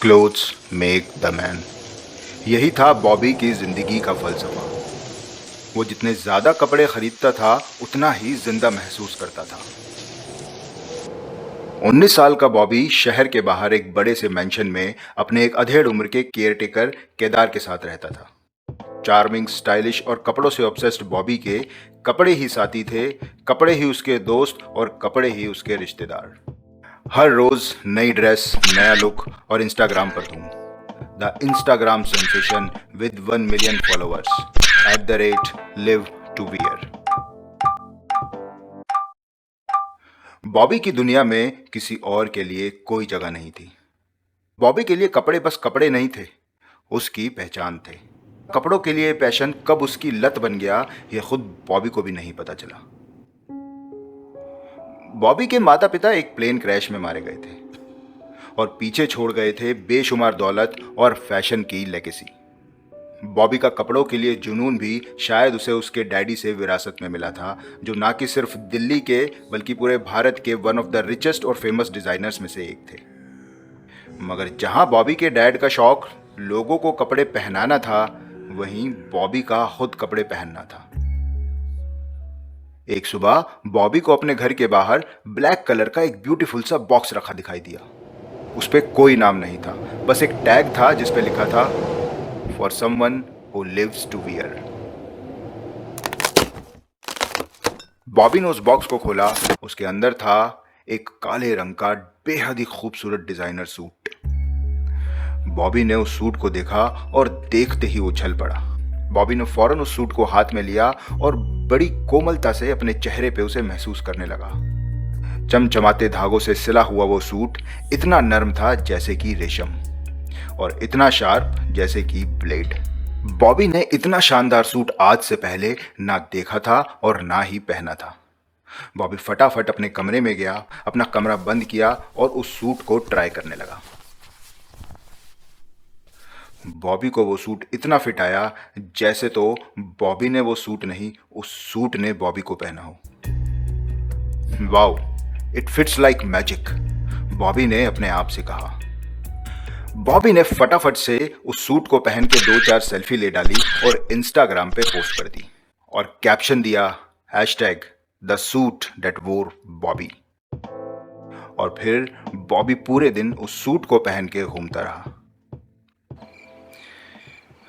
Clothes make the man. यही था बॉबी की जिंदगी का फलसफा। वो जितने ज्यादा कपड़े खरीदता था उतना ही जिंदा महसूस करता था। 19 साल का बॉबी शहर के बाहर एक बड़े से मेंशन में अपने एक अधेड़ उम्र के केयरटेकर केदार के साथ रहता था। चार्मिंग, स्टाइलिश और कपड़ों से ऑब्सेस्ड बॉबी के कपड़े ही साथी थे, कपड़े ही उसके दोस्त और कपड़े ही उसके रिश्तेदार। हर रोज नई ड्रेस, नया लुक और इंस्टाग्राम पर धूम। The Instagram sensation with 1 million followers @live to wear। Bobby की दुनिया में किसी और के लिए कोई जगह नहीं थी। बॉबी के लिए कपड़े बस कपड़े नहीं थे, उसकी पहचान थे। कपड़ों के लिए पैशन कब उसकी लत बन गया, ये खुद बॉबी को भी नहीं पता चला। बॉबी के माता पिता एक प्लेन क्रैश में मारे गए थे और पीछे छोड़ गए थे बेशुमार दौलत और फैशन की लेगेसी। बॉबी का कपड़ों के लिए जुनून भी शायद उसे उसके डैडी से विरासत में मिला था, जो ना कि सिर्फ दिल्ली के बल्कि पूरे भारत के वन ऑफ द रिचेस्ट और फेमस डिजाइनर्स में से एक थे। मगर जहां बॉबी के डैड का शौक लोगों को कपड़े पहनाना था, वहीं बॉबी का खुद कपड़े पहनना था। एक सुबह बॉबी को अपने घर के बाहर ब्लैक कलर का एक ब्यूटीफुल सा बॉक्स रखा दिखाई दिया। उस पे कोई नाम नहीं था, बस एक टैग था जिस पे लिखा था for someone who lives to wear. Bobby ने उस बॉक्स को खोला। उसके अंदर था एक काले रंग का बेहद ही खूबसूरत डिजाइनर सूट। बॉबी ने उस सूट को देखा और देखते ही उछल पड़ा। बॉबी ने फौरन उस सूट को हाथ में लिया और बड़ी कोमलता से अपने चेहरे पे उसे महसूस करने लगा। चमचमाते धागों से सिला हुआ वो सूट इतना नर्म था जैसे कि रेशम, और इतना शार्प जैसे कि ब्लेड। बॉबी ने इतना शानदार सूट आज से पहले ना देखा था और ना ही पहना था। बॉबी फटाफट अपने कमरे में गया, अपना कमरा बंद किया और उस सूट को ट्राई करने लगा। बॉबी को वो सूट इतना फिट आया जैसे तो बॉबी ने वो सूट नहीं, उस सूट ने बॉबी को पहना हो। Wow, it fits like magic, Bobby ने अपने आप से कहा। बॉबी ने फटाफट से उस सूट को पहन के 2-4 सेल्फी ले डाली और इंस्टाग्राम पे पोस्ट कर दी और कैप्शन दिया #द सूट दैट वोर बॉबी। और फिर बॉबी पूरे दिन उस सूट को पहन के घूमता रहा।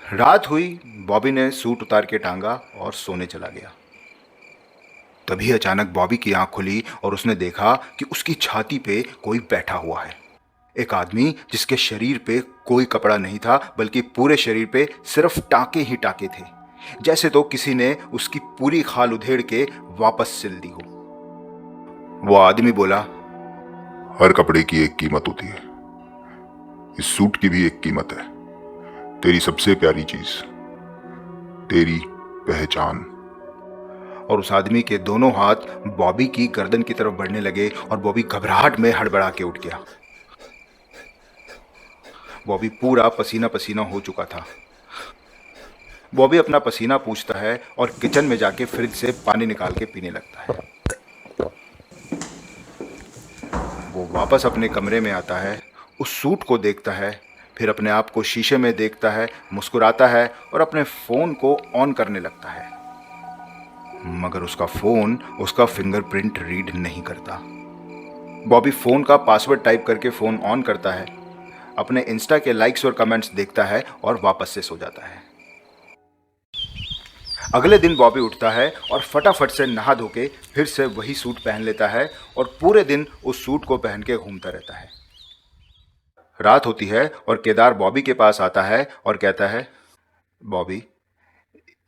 रात हुई, बॉबी ने सूट उतार के टांगा और सोने चला गया। तभी अचानक बॉबी की आंख खुली और उसने देखा कि उसकी छाती पे कोई बैठा हुआ है। एक आदमी जिसके शरीर पे कोई कपड़ा नहीं था, बल्कि पूरे शरीर पे सिर्फ टाके ही टाके थे, जैसे तो किसी ने उसकी पूरी खाल उधेड़ के वापस सिल दी हो। वो आदमी बोला, हर कपड़े की एक कीमत होती है, इस सूट की भी एक कीमत है। तेरी सबसे प्यारी चीज, तेरी पहचान। और उस आदमी के दोनों हाथ बॉबी की गर्दन की तरफ बढ़ने लगे और बॉबी घबराहट में हड़बड़ा के उठ गया। बॉबी पूरा पसीना पसीना हो चुका था। बॉबी अपना पसीना पूंछता है और किचन में जाके फ्रिज से पानी निकाल के पीने लगता है। वो वापस अपने कमरे में आता है, उस सूट को देखता है, फिर अपने आप को शीशे में देखता है, मुस्कुराता है और अपने फोन को ऑन करने लगता है। मगर उसका फोन उसका फिंगरप्रिंट रीड नहीं करता। बॉबी फोन का पासवर्ड टाइप करके फोन ऑन करता है, अपने इंस्टा के लाइक्स और कमेंट्स देखता है और वापस से सो जाता है। अगले दिन बॉबी उठता है और फटाफट से नहा धो के फिर से वही सूट पहन लेता है और पूरे दिन उस सूट को पहन के घूमता रहता है। रात होती है और केदार बॉबी के पास आता है और कहता है, बॉबी,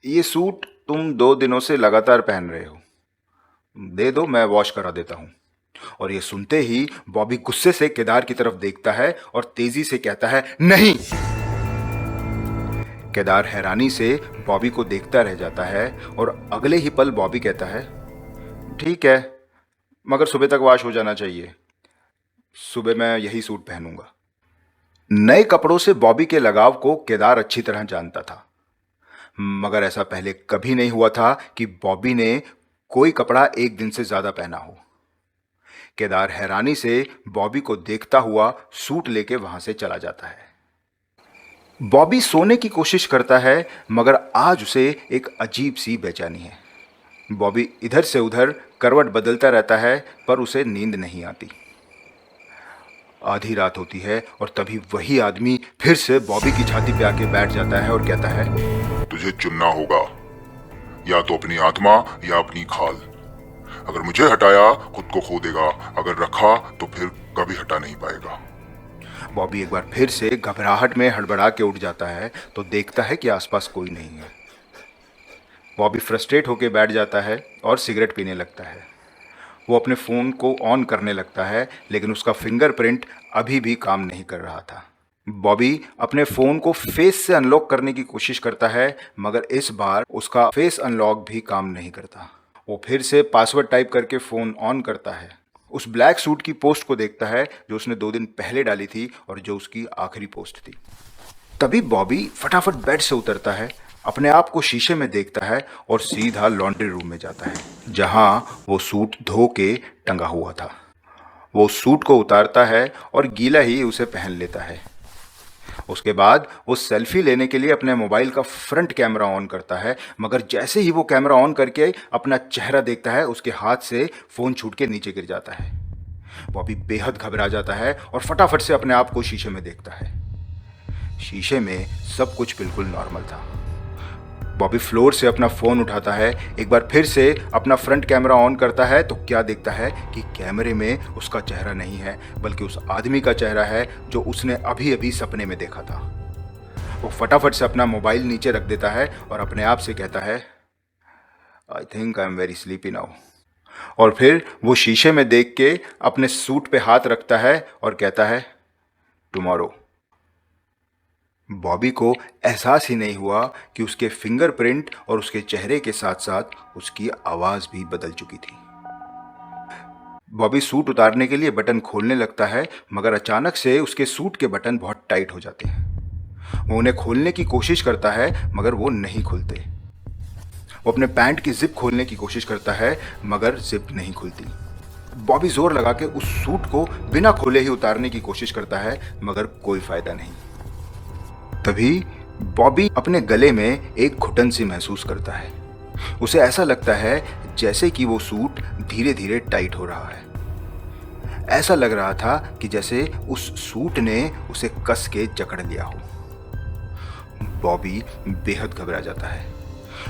ये सूट तुम 2 दिनों से लगातार पहन रहे हो, दे दो, मैं वॉश करा देता हूं। और ये सुनते ही बॉबी गुस्से से केदार की तरफ देखता है और तेजी से कहता है, नहीं। केदार हैरानी से बॉबी को देखता रह जाता है और अगले ही पल बॉबी कहता है, ठीक है, मगर सुबह तक वॉश हो जाना चाहिए, सुबह मैं यही सूट पहनूंगा। नए कपड़ों से बॉबी के लगाव को केदार अच्छी तरह जानता था, मगर ऐसा पहले कभी नहीं हुआ था कि बॉबी ने कोई कपड़ा एक दिन से ज्यादा पहना हो। केदार हैरानी से बॉबी को देखता हुआ सूट लेके वहां से चला जाता है। बॉबी सोने की कोशिश करता है मगर आज उसे एक अजीब सी बेचैनी है। बॉबी इधर से उधर करवट बदलता रहता है पर उसे नींद नहीं आती। आधी रात होती है और तभी वही आदमी फिर से बॉबी की छाती पे आके बैठ जाता है और कहता है, तुझे चुनना होगा, या तो अपनी आत्मा या अपनी खाल। अगर मुझे हटाया खुद को खो देगा, अगर रखा तो फिर कभी हटा नहीं पाएगा। बॉबी एक बार फिर से घबराहट में हड़बड़ा के उठ जाता है तो देखता है कि आसपास कोई नहीं है। बॉबी फ्रस्ट्रेट होकर बैठ जाता है और सिगरेट पीने लगता है। वो अपने फ़ोन को ऑन करने लगता है लेकिन उसका फिंगरप्रिंट अभी भी काम नहीं कर रहा था। बॉबी अपने फ़ोन को फेस से अनलॉक करने की कोशिश करता है मगर इस बार उसका फेस अनलॉक भी काम नहीं करता। वो फिर से पासवर्ड टाइप करके फ़ोन ऑन करता है। उस ब्लैक सूट की पोस्ट को देखता है जो उसने 2 दिन पहले डाली थी और जो उसकी आखिरी पोस्ट थी। तभी बॉबी फटाफट बेड से उतरता है, अपने आप को शीशे में देखता है और सीधा लॉन्ड्री रूम में जाता है जहां वो सूट धो के टंगा हुआ था। वो उस सूट को उतारता है और गीला ही उसे पहन लेता है। उसके बाद वो सेल्फी लेने के लिए अपने मोबाइल का फ्रंट कैमरा ऑन करता है मगर जैसे ही वो कैमरा ऑन करके अपना चेहरा देखता है उसके हाथ से फ़ोन छूट के नीचे गिर जाता है। बॉबी बेहद घबरा जाता है और फटाफट से अपने आप को शीशे में देखता है। शीशे में सब कुछ बिल्कुल नॉर्मल था। बॉबी फ्लोर से अपना फ़ोन उठाता है, एक बार फिर से अपना फ्रंट कैमरा ऑन करता है तो क्या देखता है कि कैमरे में उसका चेहरा नहीं है बल्कि उस आदमी का चेहरा है जो उसने अभी अभी सपने में देखा था। वो फटाफट से अपना मोबाइल नीचे रख देता है और अपने आप से कहता है, I think I am very sleepy now. और फिर वो शीशे में देख के अपने सूट पे हाथ रखता है और कहता है, टुमारो। बॉबी को एहसास ही नहीं हुआ कि उसके फिंगरप्रिंट और उसके चेहरे के साथ साथ उसकी आवाज़ भी बदल चुकी थी। बॉबी सूट उतारने के लिए बटन खोलने लगता है मगर अचानक से उसके सूट के बटन बहुत टाइट हो जाते हैं। वो उन्हें खोलने की कोशिश करता है मगर वो नहीं खुलते। वो अपने पैंट की जिप खोलने की कोशिश करता है मगर जिप नहीं खुलती। बॉबी जोर लगा के उस सूट को बिना खोले ही उतारने की कोशिश करता है मगर कोई फायदा नहीं। तभी बॉबी अपने गले में एक घुटन सी महसूस करता है। उसे ऐसा लगता है जैसे कि वो सूट धीरे धीरे टाइट हो रहा है। ऐसा लग रहा था कि जैसे उस सूट ने उसे कस के जकड़ लिया हो। बॉबी बेहद घबरा जाता है।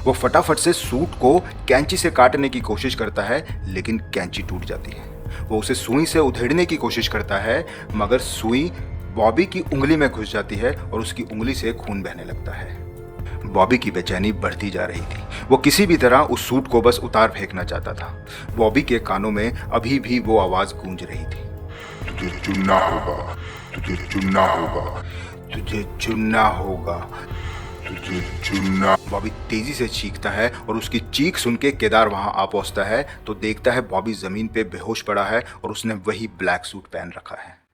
वो फटाफट से सूट को कैंची से काटने की कोशिश करता है लेकिन कैंची टूट जाती है। वो उसे सुई से उधेड़ने की कोशिश करता है मगर सुई बॉबी की उंगली में घुस जाती है और उसकी उंगली से खून बहने लगता है। बॉबी की बेचैनी बढ़ती जा रही थी। वो किसी भी तरह उस सूट को बस उतार फेंकना चाहता था। बॉबी के कानों में अभी भी वो आवाज गूंज रही थी, तुझे चुनना होगा, तुझे चुनना होगा, तुझे चुनना होगा, तुझे चुनना। बॉबी तेजी से चीखता है और उसकी चीख सुन के केदार वहां आ पहुंचता है तो देखता है बॉबी जमीन पे बेहोश पड़ा है और उसने वही ब्लैक सूट पहन रखा है।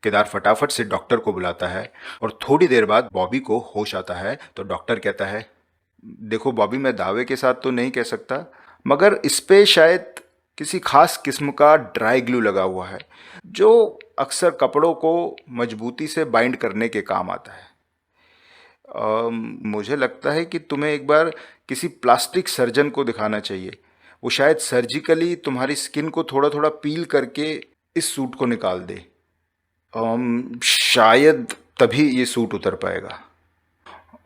केदार फटाफट से डॉक्टर को बुलाता है और थोड़ी देर बाद बॉबी को होश आता है तो डॉक्टर कहता है, देखो बॉबी, मैं दावे के साथ तो नहीं कह सकता मगर इस पे शायद किसी खास किस्म का ड्राई ग्लू लगा हुआ है जो अक्सर कपड़ों को मजबूती से बाइंड करने के काम आता है। मुझे लगता है कि तुम्हें एक बार किसी प्लास्टिक सर्जन को दिखाना चाहिए। वो शायद सर्जिकली तुम्हारी स्किन को थोड़ा थोड़ा पील करके इस सूट को निकाल दे। शायद तभी ये सूट उतर पाएगा।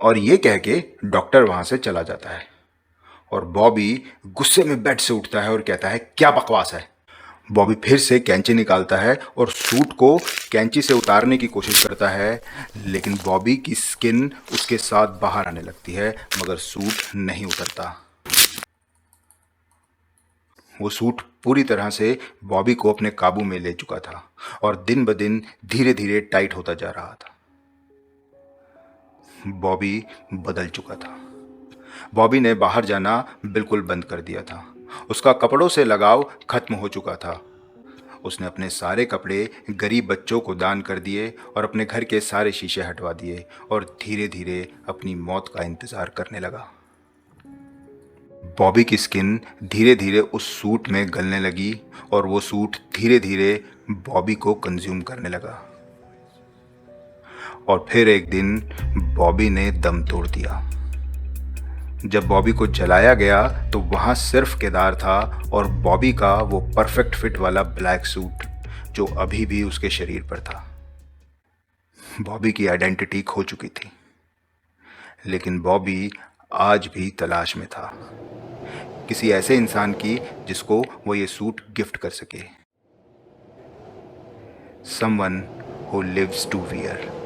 और ये कह के डॉक्टर वहां से चला जाता है और बॉबी गुस्से में बेड से उठता है और कहता है, क्या बकवास है। बॉबी फिर से कैंची निकालता है और सूट को कैंची से उतारने की कोशिश करता है लेकिन बॉबी की स्किन उसके साथ बाहर आने लगती है मगर सूट नहीं उतरता। वो सूट पूरी तरह से बॉबी को अपने काबू में ले चुका था और दिन ब दिन धीरे धीरे टाइट होता जा रहा था। बॉबी बदल चुका था। बॉबी ने बाहर जाना बिल्कुल बंद कर दिया था। उसका कपड़ों से लगाव खत्म हो चुका था। उसने अपने सारे कपड़े गरीब बच्चों को दान कर दिए और अपने घर के सारे शीशे हटवा दिए और धीरे धीरे अपनी मौत का इंतजार करने लगा। बॉबी की स्किन धीरे धीरे उस सूट में गलने लगी और वो सूट धीरे धीरे बॉबी को कंज्यूम करने लगा। और फिर एक दिन बॉबी ने दम तोड़ दिया। जब बॉबी को जलाया गया तो वहां सिर्फ केदार था और बॉबी का वो परफेक्ट फिट वाला ब्लैक सूट जो अभी भी उसके शरीर पर था। बॉबी की आइडेंटिटी खो चुकी थी, लेकिन बॉबी आज भी तलाश में था किसी ऐसे इंसान की जिसको वो ये सूट गिफ्ट कर सके। Someone who lives to wear.